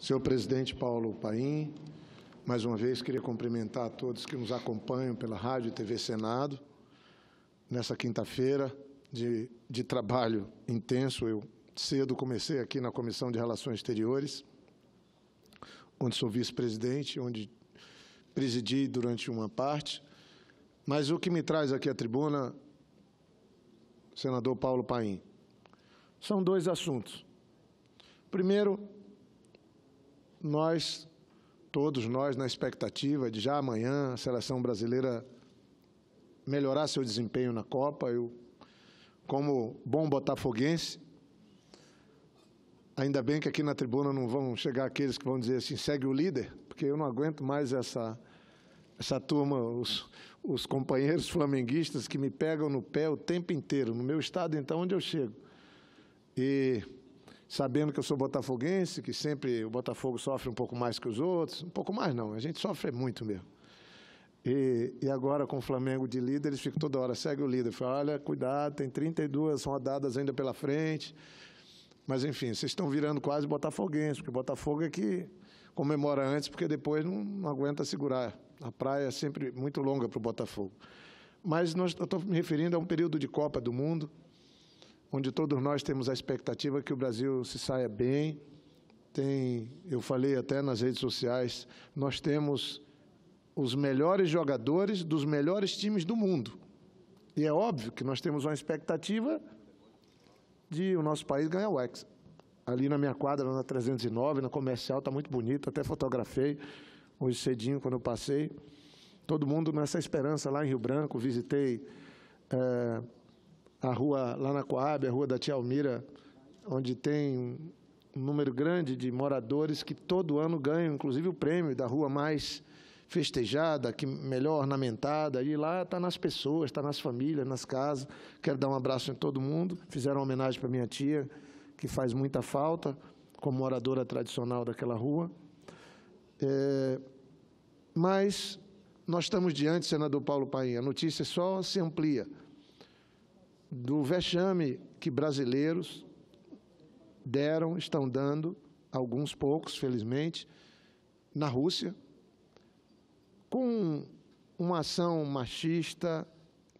Senhor presidente Paulo Paim, mais uma vez queria cumprimentar a todos que nos acompanham pela Rádio e TV Senado, nessa quinta-feira de trabalho intenso. Eu cedo comecei aqui na Comissão de Relações Exteriores, onde sou vice-presidente, onde presidi durante uma parte, mas o que me traz aqui à tribuna, senador Paulo Paim, são dois assuntos. Primeiro, todos nós, na expectativa de já amanhã a seleção brasileira melhorar seu desempenho na Copa. Eu, como bom botafoguense, ainda bem que aqui na tribuna não vão chegar aqueles que vão dizer assim, segue o líder, porque eu não aguento mais essa turma, os companheiros flamenguistas que me pegam no pé o tempo inteiro, no meu estado, então, onde eu chego. E sabendo que eu sou botafoguense, que sempre o Botafogo sofre um pouco mais que os outros, um pouco mais não, a gente sofre muito mesmo. E agora, com o Flamengo de líder, eles ficam toda hora, segue o líder. Fala, olha, cuidado, tem 32 rodadas ainda pela frente. Mas, enfim, vocês estão virando quase botafoguenses, porque o Botafogo é que comemora antes, porque depois não aguenta segurar. A praia é sempre muito longa para o Botafogo. Mas eu estou me referindo a um período de Copa do Mundo, onde todos nós temos a expectativa que o Brasil se saia bem. Eu falei até nas redes sociais, nós temos os melhores jogadores dos melhores times do mundo. E é óbvio que nós temos uma expectativa de o nosso país ganhar o Hexa. Ali na minha quadra, na 309, na Comercial, está muito bonito, até fotografei hoje cedinho quando eu passei. Todo mundo nessa esperança lá em Rio Branco, visitei a rua lá na Coab, a rua da Tia Almira, onde tem um número grande de moradores que todo ano ganham, inclusive o prêmio da rua mais festejada, melhor ornamentada, e lá está nas pessoas, está nas famílias, nas casas. Quero dar um abraço em todo mundo. Fizeram uma homenagem para minha tia, que faz muita falta, como moradora tradicional daquela rua. Mas nós estamos diante, senador Paulo Paim, a notícia só se amplia, do vexame que brasileiros estão dando, alguns poucos, felizmente, na Rússia, com uma ação machista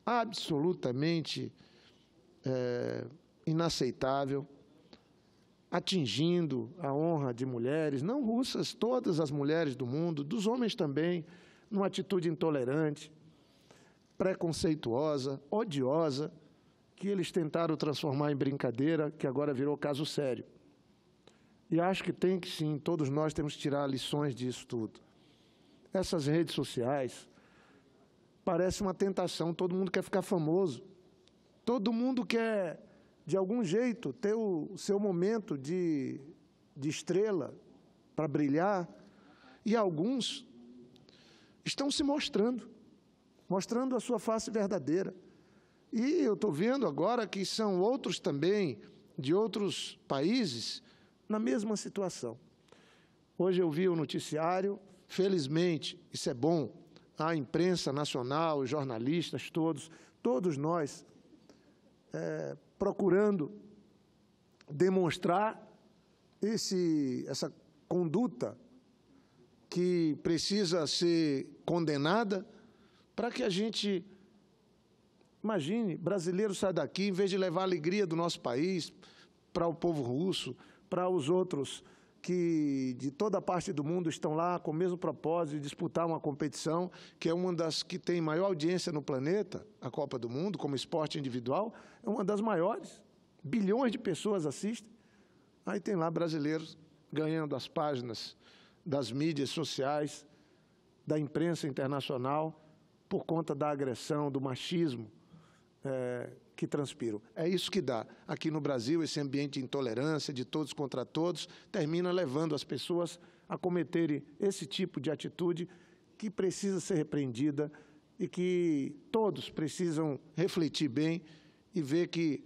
absolutamente inaceitável, atingindo a honra de mulheres, não russas, todas as mulheres do mundo, dos homens também, numa atitude intolerante, preconceituosa, odiosa, que eles tentaram transformar em brincadeira, que agora virou caso sério. E acho que tem que sim, todos nós temos que tirar lições disso tudo. Essas redes sociais parece uma tentação, todo mundo quer ficar famoso, todo mundo quer, de algum jeito, ter o seu momento de estrela para brilhar, e alguns estão se mostrando a sua face verdadeira. E eu estou vendo agora que são outros também, de outros países, na mesma situação. Hoje eu vi o noticiário, felizmente, isso é bom, a imprensa nacional, os jornalistas, todos nós, procurando demonstrar essa conduta que precisa ser condenada para que a gente... Imagine, brasileiro sai daqui, em vez de levar a alegria do nosso país para o povo russo, para os outros que de toda parte do mundo estão lá com o mesmo propósito de disputar uma competição, que é uma das que tem maior audiência no planeta, a Copa do Mundo, como esporte individual, é uma das maiores. Bilhões de pessoas assistem. Aí tem lá brasileiros ganhando as páginas das mídias sociais, da imprensa internacional, por conta da agressão, do machismo, que transpiram. É isso que dá. Aqui no Brasil, esse ambiente de intolerância, de todos contra todos, termina levando as pessoas a cometerem esse tipo de atitude que precisa ser repreendida e que todos precisam refletir bem e ver que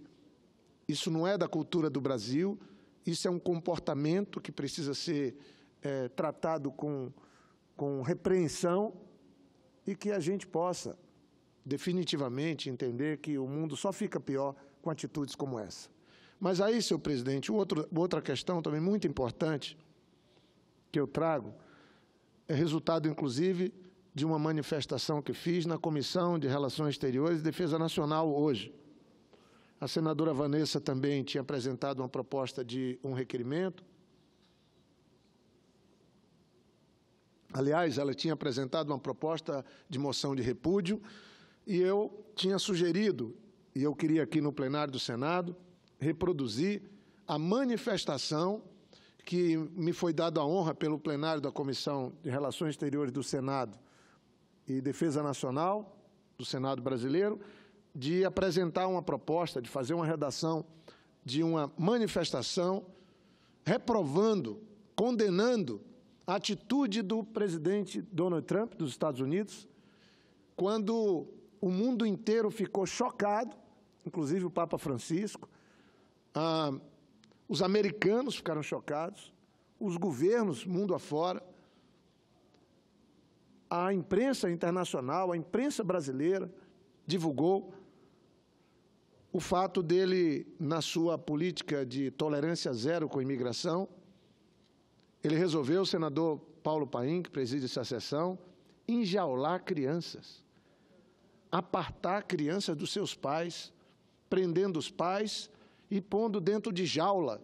isso não é da cultura do Brasil, isso é um comportamento que precisa ser tratado com repreensão e que a gente possa definitivamente entender que o mundo só fica pior com atitudes como essa. Mas aí, senhor presidente, outra questão também muito importante que eu trago é resultado, inclusive, de uma manifestação que fiz na Comissão de Relações Exteriores e Defesa Nacional hoje. A senadora Vanessa também tinha apresentado uma proposta de um requerimento. Aliás, ela tinha apresentado uma proposta de moção de repúdio e eu tinha sugerido, e eu queria aqui no plenário do Senado, reproduzir a manifestação que me foi dada a honra pelo plenário da Comissão de Relações Exteriores do Senado e Defesa Nacional do Senado brasileiro, de apresentar uma proposta, de fazer uma redação de uma manifestação reprovando, condenando a atitude do presidente Donald Trump dos Estados Unidos, quando o mundo inteiro ficou chocado, inclusive o Papa Francisco, os americanos ficaram chocados, os governos, mundo afora, a imprensa internacional, a imprensa brasileira, divulgou o fato dele, na sua política de tolerância zero com a imigração, ele resolveu, o senador Paulo Paim, que preside essa sessão, enjaular crianças, apartar crianças dos seus pais, prendendo os pais e pondo dentro de jaula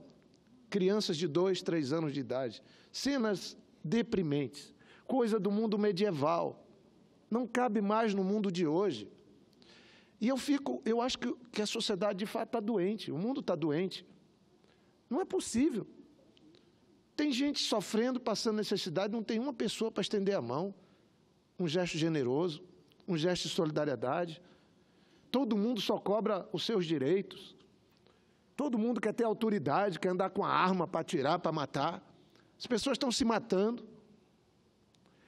crianças de 2, 3 anos de idade. Cenas deprimentes, coisa do mundo medieval. Não cabe mais no mundo de hoje. E eu acho que a sociedade, de fato, está doente, o mundo está doente. Não é possível. Tem gente sofrendo, passando necessidade, não tem uma pessoa para estender a mão, um gesto generoso, um gesto de solidariedade. Todo mundo só cobra os seus direitos. Todo mundo quer ter autoridade, quer andar com a arma para atirar, para matar. As pessoas estão se matando.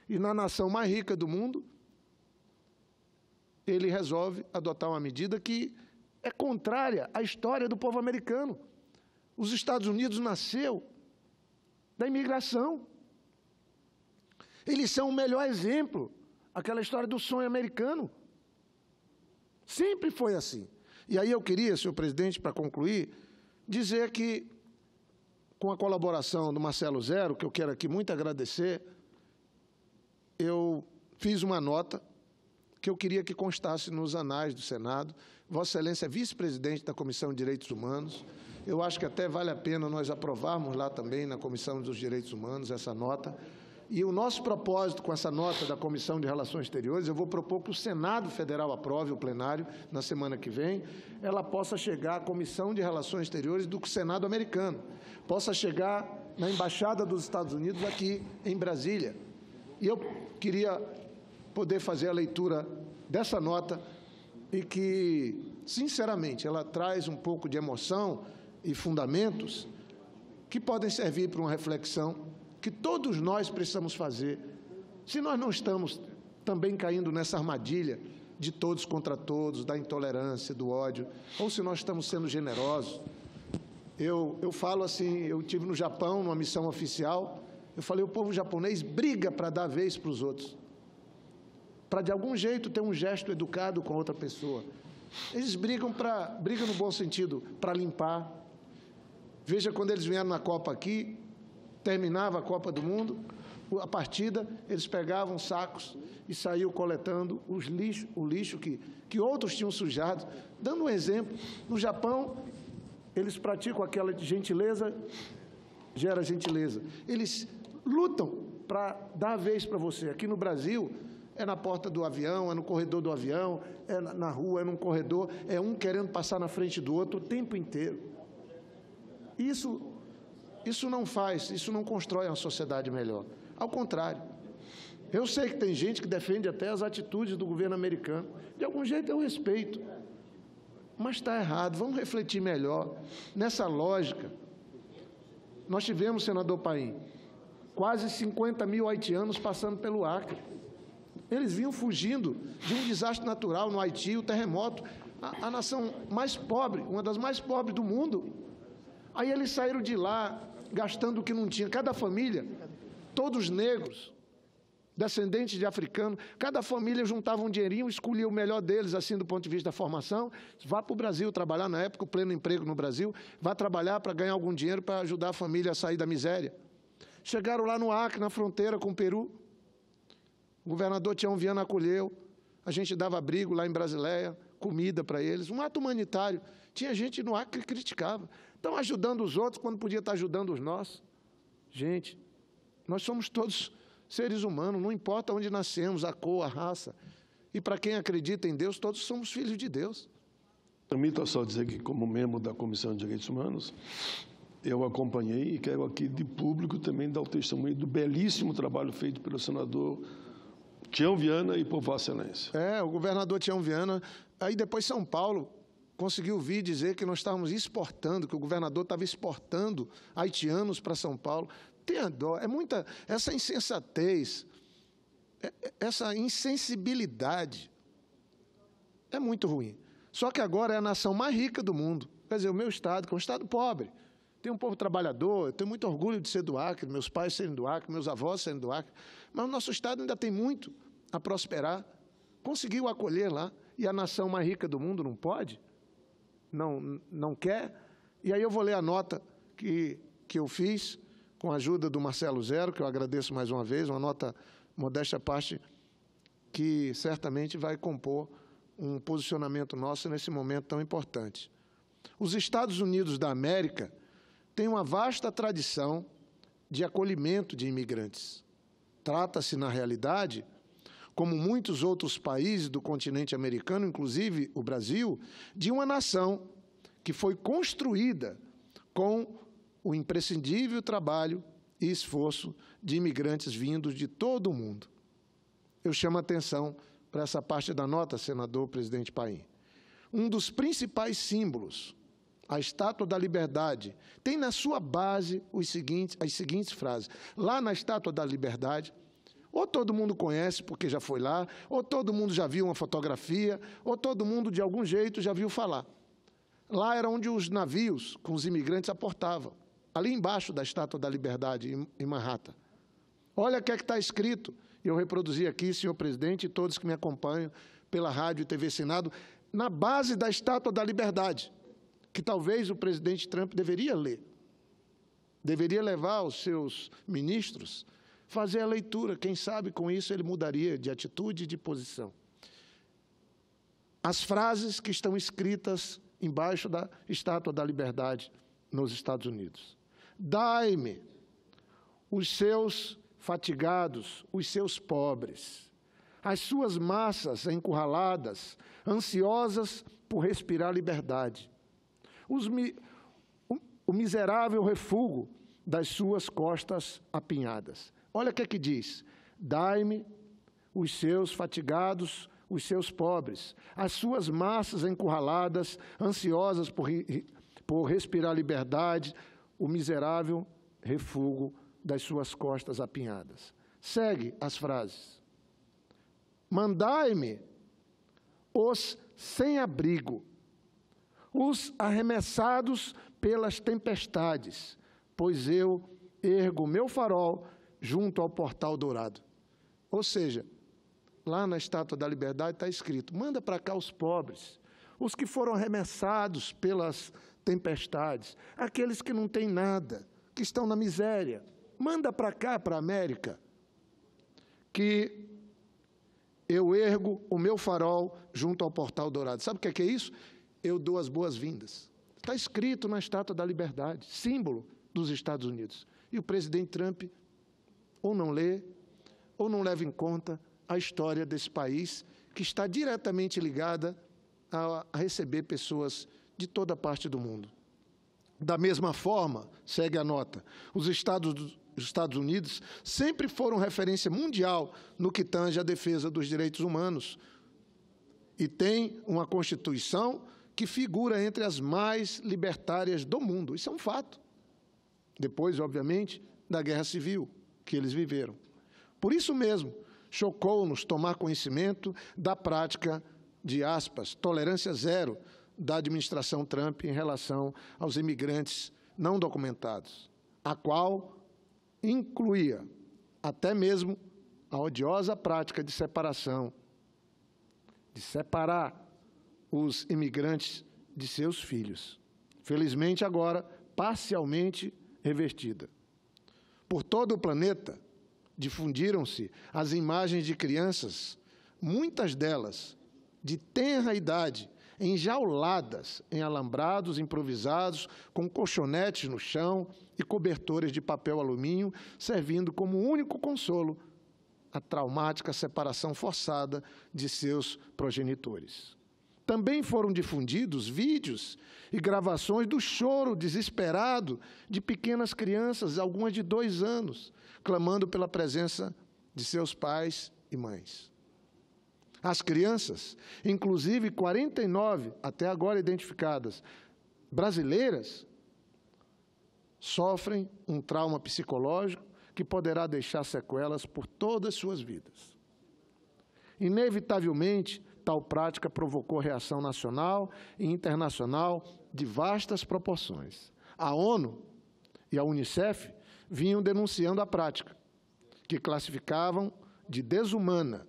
E na nação mais rica do mundo, ele resolve adotar uma medida que é contrária à história do povo americano. Os Estados Unidos nasceu da imigração. Eles são o melhor exemplo, aquela história do sonho americano. Sempre foi assim. E aí eu queria, senhor presidente, para concluir, dizer que, com a colaboração do Marcelo Zero, que eu quero aqui muito agradecer, eu fiz uma nota que eu queria que constasse nos anais do Senado. Vossa Excelência é vice-presidente da Comissão de Direitos Humanos. Eu acho que até vale a pena nós aprovarmos lá também, na Comissão dos Direitos Humanos, essa nota. E o nosso propósito com essa nota da Comissão de Relações Exteriores, eu vou propor que o Senado Federal aprove o plenário na semana que vem, ela possa chegar à Comissão de Relações Exteriores do Senado americano, possa chegar na Embaixada dos Estados Unidos aqui em Brasília. E eu queria poder fazer a leitura dessa nota e que, sinceramente, ela traz um pouco de emoção e fundamentos que podem servir para uma reflexão que todos nós precisamos fazer, se nós não estamos também caindo nessa armadilha de todos contra todos, da intolerância, do ódio, ou se nós estamos sendo generosos. Eu falo assim, eu estive no Japão, numa missão oficial, eu falei, o povo japonês briga para dar vez para os outros, para de algum jeito ter um gesto educado com outra pessoa. Eles brigam no bom sentido, para limpar. Veja, quando eles vieram na Copa aqui, terminava a Copa do Mundo, a partida, eles pegavam sacos e saíam coletando o lixo que outros tinham sujado. Dando um exemplo, no Japão, eles praticam aquela gentileza, gera gentileza. Eles lutam para dar a vez para você. Aqui no Brasil, é na porta do avião, é no corredor do avião, é na rua, é num corredor, é um querendo passar na frente do outro o tempo inteiro. Isso não constrói uma sociedade melhor. Ao contrário. Eu sei que tem gente que defende até as atitudes do governo americano. De algum jeito eu respeito. Mas está errado. Vamos refletir melhor. Nessa lógica, nós tivemos, senador Paim, quase 50 mil haitianos passando pelo Acre. Eles vinham fugindo de um desastre natural no Haiti, o terremoto, a nação mais pobre, uma das mais pobres do mundo. Aí eles saíram de lá, gastando o que não tinha. Cada família, todos negros, descendentes de africanos, cada família juntava um dinheirinho, escolhia o melhor deles, assim, do ponto de vista da formação, vá para o Brasil trabalhar, na época, o pleno emprego no Brasil, vá trabalhar para ganhar algum dinheiro para ajudar a família a sair da miséria. chegaram lá no Acre, na fronteira com o Peru. O governador Tião Viana acolheu, a gente dava abrigo lá em Brasileia, comida para eles, um ato humanitário. Tinha gente no Acre que criticava. Estão ajudando os outros quando podia estar ajudando os nossos. Gente, nós somos todos seres humanos, não importa onde nascemos, a cor, a raça. E para quem acredita em Deus, todos somos filhos de Deus. Permita só dizer que, como membro da Comissão de Direitos Humanos, eu acompanhei e quero aqui de público também dar o testemunho do belíssimo trabalho feito pelo senador Tião Viana e por Vossa Excelência. O governador Tião Viana, aí depois São Paulo conseguiu vir dizer que nós estávamos exportando, que o governador estava exportando haitianos para São Paulo. Tenha dó, essa insensatez, essa insensibilidade é muito ruim. Só que agora é a nação mais rica do mundo. Quer dizer, o meu estado, que é um estado pobre, tem um povo trabalhador, eu tenho muito orgulho de ser do Acre, meus pais serem do Acre, meus avós serem do Acre, mas o nosso estado ainda tem muito a prosperar. Conseguiu acolher lá, e a nação mais rica do mundo não pode? Não quer? E aí eu vou ler a nota que eu fiz, com a ajuda do Marcelo Zero, que eu agradeço mais uma vez, uma nota, modéstia à parte, que certamente vai compor um posicionamento nosso nesse momento tão importante. Os Estados Unidos da América têm uma vasta tradição de acolhimento de imigrantes. Trata-se, na realidade, como muitos outros países do continente americano, inclusive o Brasil, de uma nação que foi construída com o imprescindível trabalho e esforço de imigrantes vindos de todo o mundo. Eu chamo a atenção para essa parte da nota, senador presidente Paim. Um dos principais símbolos, a Estátua da Liberdade, tem na sua base as seguintes frases. Lá na Estátua da Liberdade, ou todo mundo conhece porque já foi lá, ou todo mundo já viu uma fotografia, ou todo mundo, de algum jeito, já viu falar. Lá era onde os navios com os imigrantes aportavam, ali embaixo da Estátua da Liberdade, em Manhattan. Olha o que é que está escrito, e eu reproduzi aqui, senhor presidente, e todos que me acompanham pela Rádio e TV Senado, na base da Estátua da Liberdade, que talvez o presidente Trump deveria ler. Deveria levar os seus ministros, fazer a leitura. Quem sabe, com isso, ele mudaria de atitude e de posição. As frases que estão escritas embaixo da Estátua da Liberdade nos Estados Unidos. Dai-me os seus fatigados, os seus pobres, as suas massas encurraladas, ansiosas por respirar liberdade, o miserável refúgio das suas costas apinhadas. Olha o que é que diz. Dai-me os seus fatigados, os seus pobres, as suas massas encurraladas, ansiosas por respirar liberdade, o miserável refúgio das suas costas apinhadas. Segue as frases. Mandai-me os sem-abrigo, os arremessados pelas tempestades, pois eu ergo meu farol junto ao portal dourado. Ou seja, lá na Estátua da Liberdade está escrito, manda para cá os pobres, os que foram arremessados pelas tempestades, aqueles que não têm nada, que estão na miséria. Manda para cá, para a América, que eu ergo o meu farol junto ao portal dourado. Sabe o que é isso? Eu dou as boas-vindas. Está escrito na Estátua da Liberdade, símbolo dos Estados Unidos. E o presidente Trump ou não lê, ou não leva em conta a história desse país, que está diretamente ligada a receber pessoas de toda parte do mundo. Da mesma forma, segue a nota, os Estados Unidos sempre foram referência mundial no que tange à defesa dos direitos humanos e tem uma Constituição que figura entre as mais libertárias do mundo. Isso é um fato. Depois, obviamente, da Guerra Civil que eles viveram. Por isso mesmo, chocou-nos tomar conhecimento da prática de, aspas, tolerância zero da administração Trump em relação aos imigrantes não documentados, a qual incluía até mesmo a odiosa prática de separação, de separar os imigrantes de seus filhos. Felizmente, agora, parcialmente revertida. Por todo o planeta, difundiram-se as imagens de crianças, muitas delas de tenra idade, enjauladas em alambrados improvisados, com colchonetes no chão e cobertores de papel alumínio, servindo como único consolo a traumática separação forçada de seus progenitores. Também foram difundidos vídeos e gravações do choro desesperado de pequenas crianças, algumas de 2 anos, clamando pela presença de seus pais e mães. As crianças, inclusive 49, até agora identificadas, brasileiras, sofrem um trauma psicológico que poderá deixar sequelas por todas suas vidas. Inevitavelmente, tal prática provocou reação nacional e internacional de vastas proporções. A ONU e a Unicef vinham denunciando a prática, que classificavam de desumana.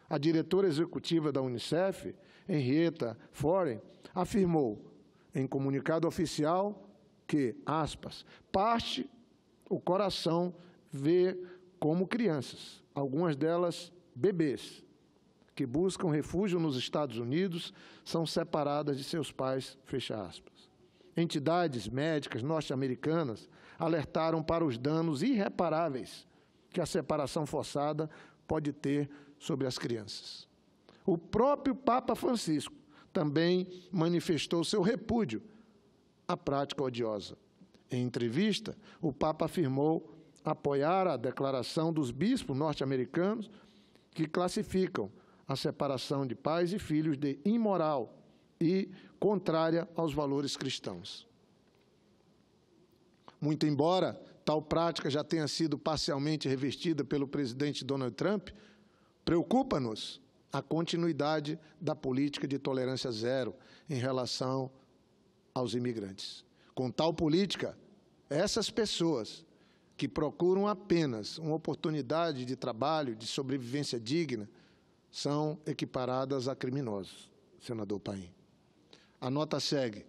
A diretora executiva da Unicef, Henrietta Fore, afirmou em comunicado oficial que, aspas, parte o coração ver como crianças, algumas delas bebês, que buscam refúgio nos Estados Unidos, são separadas de seus pais, fecha aspas. Entidades médicas norte-americanas alertaram para os danos irreparáveis que a separação forçada pode ter sobre as crianças. O próprio Papa Francisco também manifestou seu repúdio à prática odiosa. Em entrevista, o Papa afirmou apoiar a declaração dos bispos norte-americanos que classificam a separação de pais e filhos de imoral e contrária aos valores cristãos. Muito embora tal prática já tenha sido parcialmente revestida pelo presidente Donald Trump, preocupa-nos a continuidade da política de tolerância zero em relação aos imigrantes. Com tal política, essas pessoas que procuram apenas uma oportunidade de trabalho, de sobrevivência digna, são equiparadas a criminosos, senador Paim. A nota segue.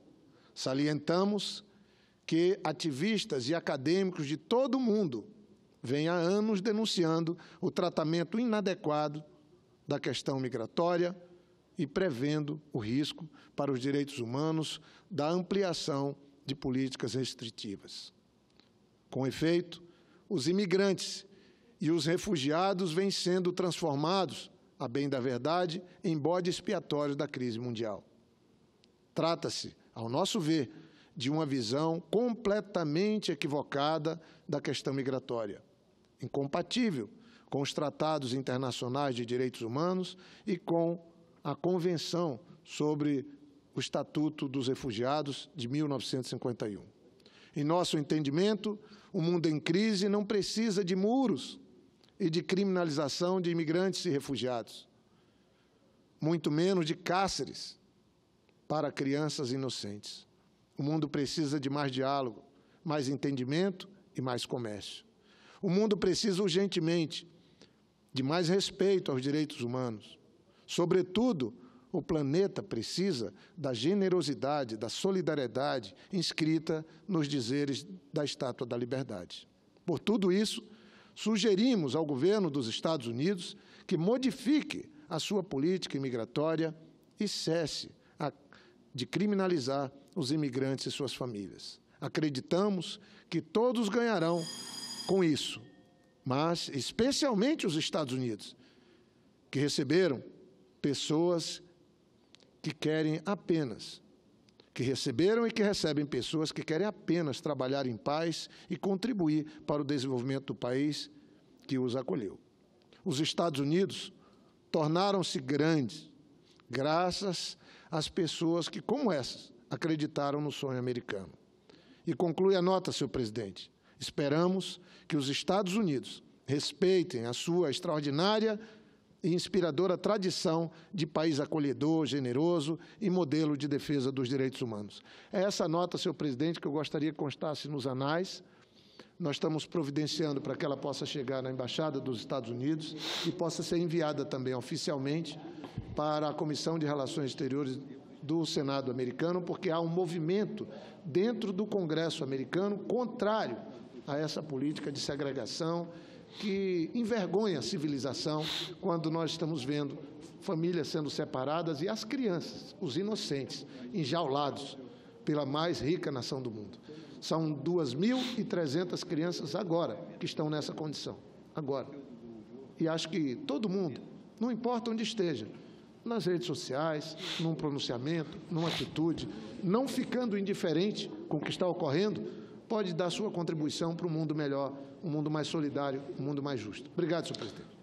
Salientamos que ativistas e acadêmicos de todo o mundo vêm há anos denunciando o tratamento inadequado da questão migratória e prevendo o risco para os direitos humanos da ampliação de políticas restritivas. Com efeito, os imigrantes e os refugiados vêm sendo transformados, a bem da verdade, em bode expiatório da crise mundial. Trata-se, ao nosso ver, de uma visão completamente equivocada da questão migratória, incompatível com os tratados internacionais de direitos humanos e com a Convenção sobre o Estatuto dos Refugiados de 1951. Em nosso entendimento, o mundo em crise não precisa de muros e de criminalização de imigrantes e refugiados, muito menos de cárceres para crianças inocentes. O mundo precisa de mais diálogo, mais entendimento e mais comércio. O mundo precisa urgentemente de mais respeito aos direitos humanos. Sobretudo, o planeta precisa da generosidade, da solidariedade inscrita nos dizeres da Estátua da Liberdade. Por tudo isso, sugerimos ao governo dos Estados Unidos que modifique a sua política imigratória e cesse de criminalizar os imigrantes e suas famílias. Acreditamos que todos ganharão com isso, mas especialmente os Estados Unidos, que receberam pessoas que querem apenas, que receberam e que recebem pessoas que querem apenas trabalhar em paz e contribuir para o desenvolvimento do país que os acolheu. Os Estados Unidos tornaram-se grandes graças às pessoas que, como essas, acreditaram no sonho americano. E conclui a nota, senhor presidente. Esperamos que os Estados Unidos respeitem a sua extraordinária e inspiradora tradição de país acolhedor, generoso e modelo de defesa dos direitos humanos. É essa nota, senhor presidente, que eu gostaria que constasse nos anais. Nós estamos providenciando para que ela possa chegar na Embaixada dos Estados Unidos e possa ser enviada também oficialmente para a Comissão de Relações Exteriores do Senado americano, porque há um movimento dentro do Congresso americano contrário a essa política de segregação que envergonha a civilização quando nós estamos vendo famílias sendo separadas e as crianças, os inocentes, enjaulados pela mais rica nação do mundo. São 2.300 crianças agora que estão nessa condição, agora. E acho que todo mundo, não importa onde esteja, nas redes sociais, num pronunciamento, numa atitude, não ficando indiferente com o que está ocorrendo, pode dar sua contribuição para um mundo melhor, um mundo mais solidário, um mundo mais justo. Obrigado, senhor presidente.